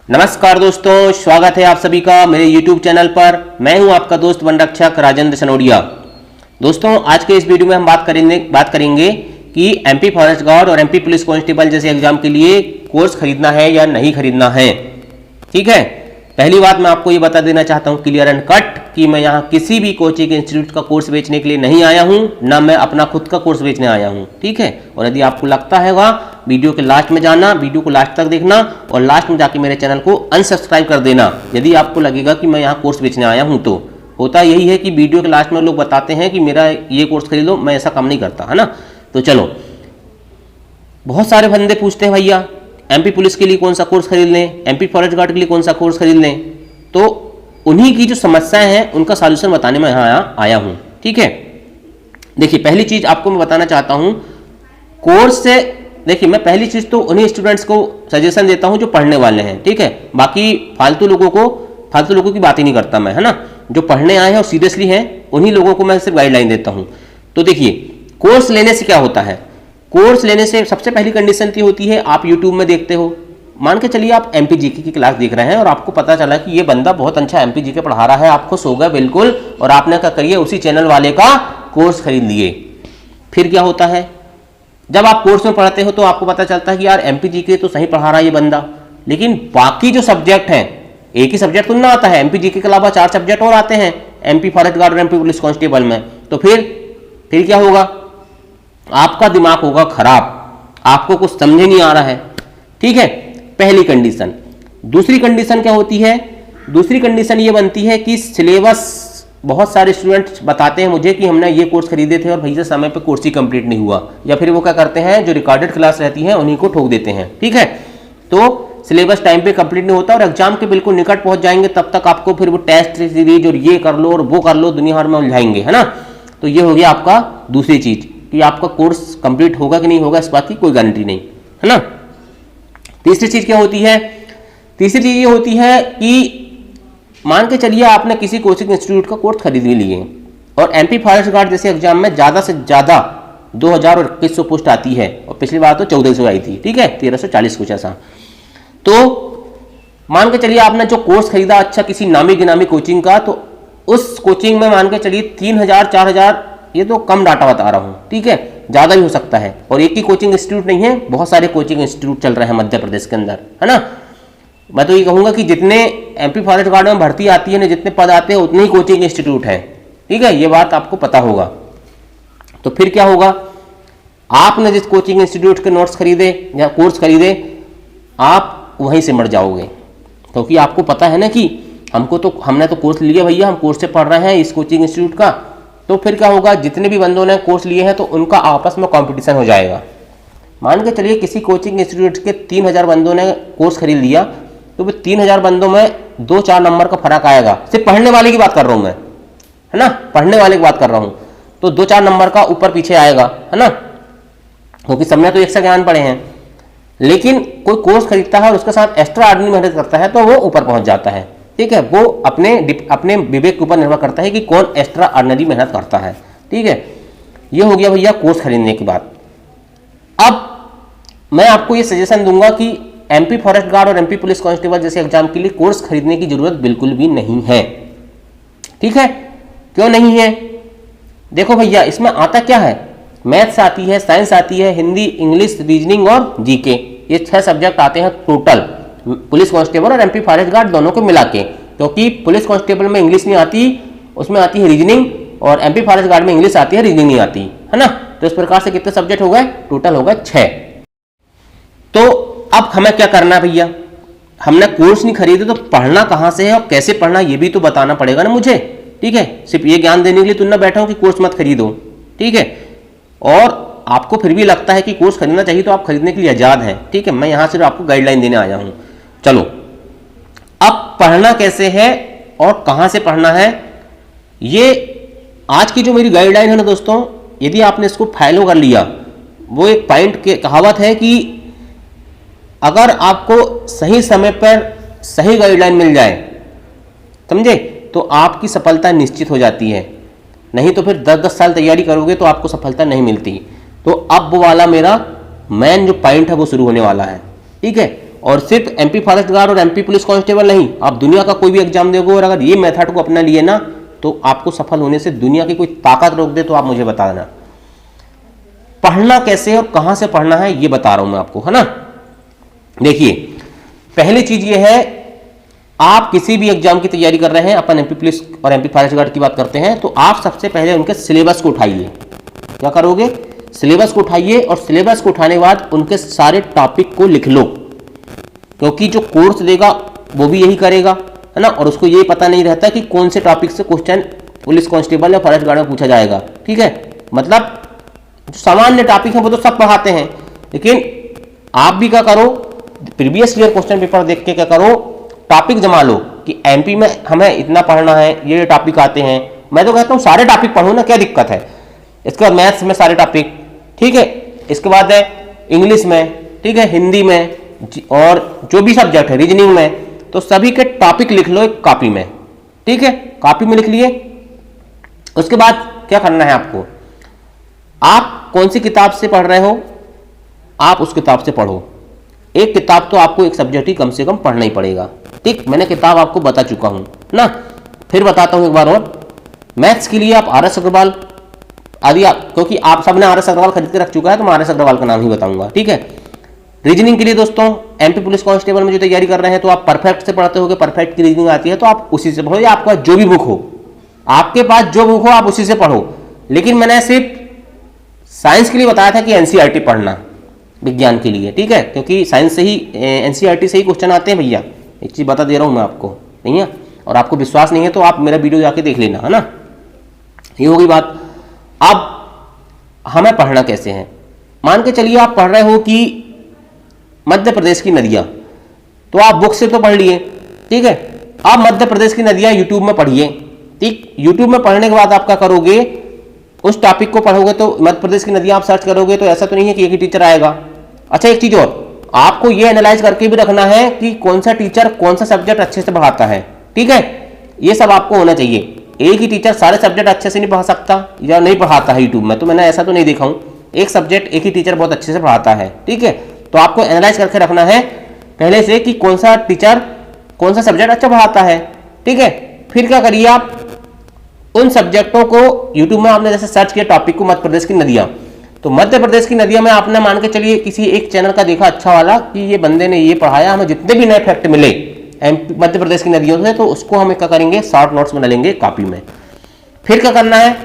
नमस्कार दोस्तों, स्वागत है आप सभी का मेरे YouTube चैनल पर। मैं हूं आपका दोस्त वन रक्षक राजेंद्र सनोडिया। दोस्तों, आज के इस वीडियो में हम बात करेंगे कि एमपी फॉरेस्ट गार्ड और एमपी पुलिस कांस्टेबल जैसे एग्जाम के लिए कोर्स खरीदना है या नहीं खरीदना है। ठीक है, पहली बात मैं आपको ये बता देना चाहता हूं क्लियर एंड कट कि मैं यहाँ किसी भी कोचिंग इंस्टीट्यूट का कोर्स बेचने के लिए नहीं आया हूँ, ना मैं अपना खुद का कोर्स बेचने आया हूँ। ठीक है, और यदि आपको लगता है वीडियो के लास्ट में जाना, वीडियो को लास्ट तक देखना और लास्ट में जाके मेरे चैनल को अनसब्सक्राइब कर देना यदि आपको लगेगा कि मैं यहाँ कोर्स बेचने आया हूँ। तो होता यही है कि वीडियो के लास्ट में लोग बताते हैं कि मेरा ये कोर्स खरीद लो, मैं ऐसा काम नहीं करता, है ना। तो चलो, बहुत सारे बंदे पूछते हैं भैया एमपी पुलिस के लिए कौन सा कोर्स खरीद लें, एमपी फॉरेस्ट गार्ड के लिए कौन सा कोर्स खरीद लें। तो उन्हीं की जो समस्याएं हैं उनका सॉल्यूशन बताने में यहाँ आया हूँ। ठीक है, देखिए पहली चीज आपको मैं बताना चाहता हूँ कोर्स से। देखिए, मैं पहली चीज तो उन्हीं स्टूडेंट्स को सजेशन देता हूं जो पढ़ने वाले हैं। ठीक है, बाकी फालतू लोगों की बात ही नहीं करता मैं, है ना। जो पढ़ने आए हैं और सीरियसली हैं उन्हीं लोगों को मैं सिर्फ गाइडलाइन देता हूं। तो देखिए, कोर्स लेने से क्या होता है, कोर्स लेने से सबसे पहली कंडीशन ये होती है, आप यूट्यूब में देखते हो, मान के चलिए आप एमपीजीके की क्लास देख रहे हैं और आपको पता चला कि ये बंदा बहुत अच्छा एमपीजीके पढ़ा रहा है, आप खुश हो गए बिल्कुल, और आपने क्या करिए उसी चैनल वाले का कोर्स खरीद लिए। फिर क्या होता है, जब आप कोर्स में पढ़ते हो तो आपको पता चलता है कि यार एमपीजीके तो सही पढ़ा रहा है ये बंदा, लेकिन बाकी जो सब्जेक्ट हैं, एक ही सब्जेक्ट तो ना आता है, एमपीजीके के अलावा 4 सब्जेक्ट और आते हैं एमपी फॉरेस्ट गार्ड और एमपी पुलिस कांस्टेबल में। तो फिर क्या होगा, आपका दिमाग होगा खराब, आपको कुछ समझ नहीं आ रहा है। ठीक है, पहली कंडीशन। दूसरी कंडीशन क्या होती है, दूसरी कंडीशन ये बनती है कि सिलेबस, बहुत सारे स्टूडेंट्स बताते हैं मुझे कि हमने ये कोर्स खरीदे थे और भैया समय पे कोर्स ही कंप्लीट नहीं हुआ, या फिर वो क्या करते हैं जो रिकॉर्डेड क्लास रहती है उन्हीं को ठोक देते हैं। ठीक है, तो सिलेबस टाइम पे कंप्लीट नहीं होता और एग्जाम के बिल्कुल निकट पहुंच जाएंगे तब तक आपको फिर वो टेस्ट सीरीज और ये कर लो और वो कर लो, दुनिया भर में उलझाएंगे, है ना। तो ये हो गया आपका दूसरी चीज कि आपका कोर्स कंप्लीट होगा कि नहीं होगा इस बात की कोई गारंटी नहीं, है ना। तीसरी चीज क्या होती है, तीसरी चीज ये होती है कि मान के चलिए आपने किसी कोचिंग इंस्टीट्यूट का कोर्स खरीद ही लिए और एमपी फॉरेस्ट गार्ड जैसे एग्जाम में ज्यादा से ज्यादा 2000 और 2100 पोस्ट आती है और पिछली बार तो 1400 आई थी। ठीक है, 1340 कुछ ऐसा। तो मान के चलिए आपने जो कोर्स खरीदा अच्छा किसी नामी गिनामी कोचिंग का, तो उस कोचिंग में मान के चलिए 3000 4000, ये तो कम डाटा बता रहा हूँ, ठीक है, ज्यादा भी हो सकता है। और एक ही कोचिंग इंस्टीट्यूट नहीं है, बहुत सारे कोचिंग इंस्टीट्यूट चल रहे हैं मध्य प्रदेश के अंदर, है ना। मैं तो ये कहूंगा कि जितने एमपी फॉरेस्ट गार्ड में भर्ती आती है ना, जितने पद आते हैं उतने ही कोचिंग इंस्टीट्यूट है। ठीक है, ये बात आपको पता होगा। तो फिर क्या होगा, आपने जिस कोचिंग इंस्टीट्यूट के नोट्स खरीदे या कोर्स खरीदे, आप वहीं से मर जाओगे, क्योंकि आपको पता है ना कि हमने तो कोर्स लिया भैया, हम कोर्स से पढ़ रहे हैं इस कोचिंग इंस्टीट्यूट का। तो फिर क्या होगा, जितने भी बंदों ने कोर्स लिए हैं तो उनका आपस में कॉम्पिटिशन हो जाएगा। मान के चलिए किसी कोचिंग इंस्टीट्यूट के 3000 बंदों ने कोर्स खरीद लिया, तो फिर 3000 बंदों में 2-4 नंबर का फर्क आएगा। सिर्फ पढ़ने वाले की बात कर रहा हूं मैं, है ना, पढ़ने वाले की बात कर रहा हूं। तो 2-4 नंबर का ऊपर पीछे आएगा, है ना, क्योंकि सबने तो एक सा ज्ञान पढ़े हैं। लेकिन कोई कोर्स खरीदता है और उसके साथ एक्स्ट्रा आर्डिनरी मेहनत करता है तो वो ऊपर पहुंच जाता है। ठीक है, वो अपने विवेक के ऊपर निर्भर करता है कि कौन एक्स्ट्रा आर्डिनरी मेहनत करता है। ठीक है, ये हो गया भैया कोर्स खरीदने की बात। अब मैं आपको ये सजेशन दूंगा कि एमपी फॉरेस्ट गार्ड और एमपी पुलिस कांस्टेबल जैसे एग्जाम के लिए कोर्स खरीदने की जरूरत बिल्कुल भी नहीं है। ठीक है, क्यों नहीं है, देखो भैया, इसमें आता क्या है, मैथ्स आती है, साइंस आती है, हिंदी, इंग्लिश, रीजनिंग और जीके, ये 6 सब्जेक्ट आते हैं टोटल पुलिस कांस्टेबल और एमपी फॉरेस्ट गार्ड दोनों को मिला के। क्योंकि पुलिस कांस्टेबल में इंग्लिश नहीं आती, उसमें आती है रीजनिंग, और एमपी फॉरेस्ट गार्ड में इंग्लिश आती है, रीजनिंग नहीं आती, है ना। तो इस प्रकार से कितने सब्जेक्ट हो गए, टोटल हो गए 6। तो अब हमें क्या करना है भैया, हमने कोर्स नहीं खरीदे तो पढ़ना कहां से है और कैसे पढ़ना ये भी तो बताना पड़ेगा ना मुझे। ठीक है, सिर्फ ये ज्ञान देने के लिए तुम ना बैठा हूं कि कोर्स मत खरीदो। ठीक है, और आपको फिर भी लगता है कि कोर्स खरीदना चाहिए तो आप खरीदने के लिए आजाद हैं। ठीक है, मैं यहां सिर्फ आपको गाइडलाइन देने आया हूं। चलो, अब पढ़ना कैसे है और कहां से पढ़ना है, ये आज की जो मेरी गाइडलाइन है ना दोस्तों, यदि आपने इसको फॉलो कर लिया, वो एक पॉइंट के कहावत है कि अगर आपको सही समय पर सही गाइडलाइन मिल जाए, समझे, तो आपकी सफलता निश्चित हो जाती है। नहीं तो फिर 10-10 साल तैयारी करोगे तो आपको सफलता नहीं मिलती। तो अब वो वाला मेरा मेन जो पॉइंट है वो शुरू होने वाला है। ठीक है, और सिर्फ एमपी फॉरेस्ट गार्ड और एमपी पुलिस कांस्टेबल नहीं, आप दुनिया का कोई भी एग्जाम दोगे और अगर ये मेथड को अपना लिए ना तो आपको सफल होने से दुनिया की कोई ताकत रोक दे तो आप मुझे बता देना। पढ़ना कैसे और कहां से पढ़ना है ये बता रहा हूं मैं आपको, है ना। देखिए, पहली चीज ये है, आप किसी भी एग्जाम की तैयारी कर रहे हैं, अपन एमपी पुलिस और एमपी फॉरेस्ट गार्ड की बात करते हैं, तो आप सबसे पहले उनके सिलेबस को उठाइए। क्या करोगे? सिलेबस को उठाइए और सिलेबस को उठाने के बाद उनके सारे टॉपिक को लिख लो, क्योंकि जो कोर्स देगा वो भी यही करेगा, है ना। और उसको ये पता नहीं रहता कि कौन से टॉपिक से क्वेश्चन पुलिस कांस्टेबल या फॉरेस्ट गार्ड में पूछा जाएगा, ठीक है। मतलब जो सामान्य टॉपिक है वो तो सब पढ़ाते हैं, लेकिन आप भी क्या करो, प्रीवियस ईयर क्वेश्चन पेपर देख के क्या करो, टॉपिक जमा लो कि एमपी में हमें इतना पढ़ना है, ये टॉपिक आते हैं। मैं तो कहता हूँ सारे टॉपिक पढ़ो ना, क्या दिक्कत है। इसके बाद मैथ्स में सारे टॉपिक, ठीक है। इसके बाद है इंग्लिश में, ठीक है, हिंदी में और जो भी सब्जेक्ट है, रीजनिंग में, तो सभी के टॉपिक लिख लो एक कॉपी में, ठीक है। कॉपी में लिख लिए, उसके बाद क्या करना है आपको, आप कौन सी किताब से पढ़ रहे हो, आप उस किताब से पढ़ो। एक किताब तो आपको एक सब्जेक्ट ही कम से कम पढ़ना ही पड़ेगा, ठीक। मैंने किताब आपको बता चुका हूं ना, फिर बताता हूं एक बार और। मैथ्स के लिए आप RS अग्रवाल आदि, क्योंकि आप सबने RS अग्रवाल खरीद के रख चुका है तो मैं RS अग्रवाल का नाम ही बताऊंगा, ठीक है। रीजनिंग के लिए दोस्तों एमपी पुलिस कांस्टेबल में जो तैयारी कर रहे हैं तो आप परफेक्ट से पढ़ते हो, परफेक्ट की रीजनिंग आती है तो आप उसी से पढ़ो, या आपका जो भी बुक हो, आपके पास जो बुक हो आप उसी से पढ़ो। लेकिन मैंने सिर्फ साइंस के लिए बताया था कि एनसीईआरटी पढ़ना, विज्ञान के लिए, ठीक है, क्योंकि साइंस से ही एनसीईआरटी से ही क्वेश्चन आते हैं भैया। एक चीज बता दे रहा हूं मैं आपको, नहीं है, और आपको विश्वास नहीं है तो आप मेरा वीडियो जाके देख लेना, है ना। ये होगी बात। अब हमें पढ़ना कैसे है, मान के चलिए आप पढ़ रहे हो कि मध्य प्रदेश की नदियां, तो आप बुक से तो पढ़ लिए, ठीक है। अब मध्य प्रदेश की नदियां यूट्यूब में पढ़िए, ठीक। यूट्यूब में पढ़ने के बाद आप क्या करोगे, उस टॉपिक को पढ़ोगे तो मध्य प्रदेश की नदियां आप सर्च करोगे तो ऐसा तो नहीं है कि एक ही टीचर आएगा। अच्छा, एक चीज और, आपको ये एनालाइज करके भी रखना है कि कौन सा टीचर कौन सा सब्जेक्ट अच्छे से पढ़ाता है, ठीक है। ये सब आपको होना चाहिए। एक ही टीचर सारे सब्जेक्ट अच्छे से नहीं पढ़ा सकता या नहीं पढ़ाता है यूट्यूब में, तो मैंने ऐसा तो नहीं देखा हूं। एक सब्जेक्ट एक ही टीचर बहुत अच्छे से पढ़ाता है, ठीक है। तो आपको एनालाइज करके रखना है पहले से कि कौन सा टीचर कौन सा सब्जेक्ट अच्छा पढ़ाता है, ठीक है। फिर क्या करिए, आप उन सब्जेक्टों को यूट्यूब में आपने जैसे सर्च किया टॉपिक को मध्य प्रदेश की नदियां, तो मध्य प्रदेश की नदियां में आपने मान के चलिए किसी एक चैनल का देखा अच्छा वाला कि ये बंदे ने ये पढ़ाया, हमें जितने भी नए फैक्ट मिले मध्य प्रदेश की नदियों से, तो उसको हम क्या करेंगे, शॉर्ट नोट्स बना लेंगे कॉपी में। फिर क्या करना है,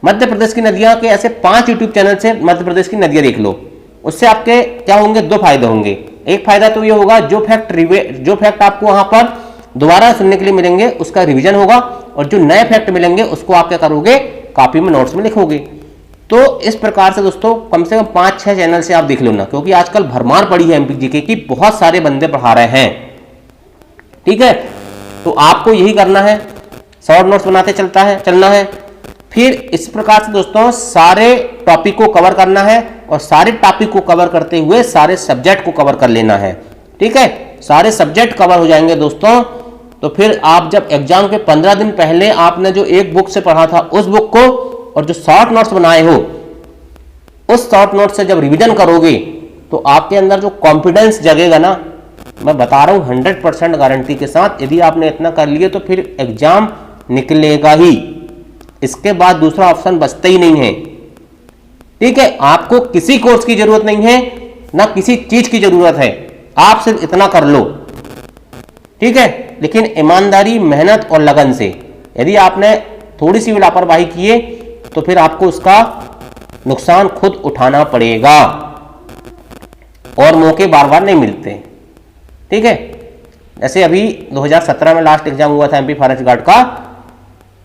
मध्य प्रदेश की नदियां के ऐसे 5 यूट्यूब चैनल से मध्य प्रदेश की नदियां देख लो। उससे आपके क्या होंगे, 2 फायदे होंगे। एक फायदा तो ये होगा, जो फैक्ट आपको वहां पर दोबारा सुनने के लिए मिलेंगे उसका रिवीजन होगा, और जो नए फैक्ट मिलेंगे उसको आप क्या करोगे, कॉपी में नोट्स में लिखोगे। तो इस प्रकार से दोस्तों कम से कम 5-6 चैनल से आप देख लो ना, क्योंकि आजकल भरमार पड़ी है एमपी जीके की, बहुत सारे बंदे पढ़ा रहे हैं, ठीक है। तो आपको यही करना है, शॉर्ट नोट्स बनाते चलना है। फिर इस प्रकार से दोस्तों सारे टॉपिक को कवर करना है, और सारे टॉपिक को कवर करते हुए सारे सब्जेक्ट को कवर कर लेना है, ठीक है। सारे सब्जेक्ट कवर हो जाएंगे दोस्तों, तो फिर आप जब एग्जाम के 15 दिन पहले आपने जो एक बुक से पढ़ा था उस बुक को, और जो शॉर्ट नोट्स बनाए हो उस शॉर्ट नोट से जब रिवीजन करोगे तो आपके अंदर जो कॉन्फिडेंस जगेगा ना, मैं बता रहा हूं 100% गारंटी के साथ, यदि आपने इतना कर लिया तो फिर एग्जाम निकलेगा ही, इसके बाद दूसरा ऑप्शन बचता ही नहीं है, ठीक है। आपको किसी कोर्स की जरूरत नहीं है, ना किसी चीज की जरूरत है, आप सिर्फ इतना कर लो, ठीक है। लेकिन ईमानदारी, मेहनत और लगन से, यदि आपने थोड़ी सी भी लापरवाही किए तो फिर आपको उसका नुकसान खुद उठाना पड़ेगा, और मौके बार बार नहीं मिलते, ठीक है। जैसे अभी 2017 में लास्ट एग्जाम हुआ था एमपी फॉरेस्ट गार्ड का,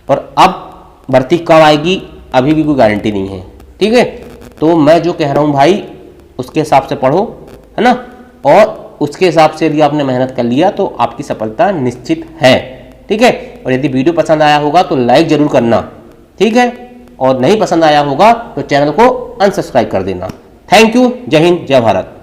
और अब भर्ती कब आएगी अभी भी कोई गारंटी नहीं है, ठीक है। तो मैं जो कह रहा हूं भाई उसके हिसाब से पढ़ो, है ना, और उसके हिसाब से यदि आपने मेहनत कर लिया तो आपकी सफलता निश्चित है, ठीक है। और यदि वीडियो पसंद आया होगा तो लाइक जरूर करना, ठीक है, और नहीं पसंद आया होगा तो चैनल को अनसब्सक्राइब कर देना। थैंक यू, जय हिंद, जय भारत।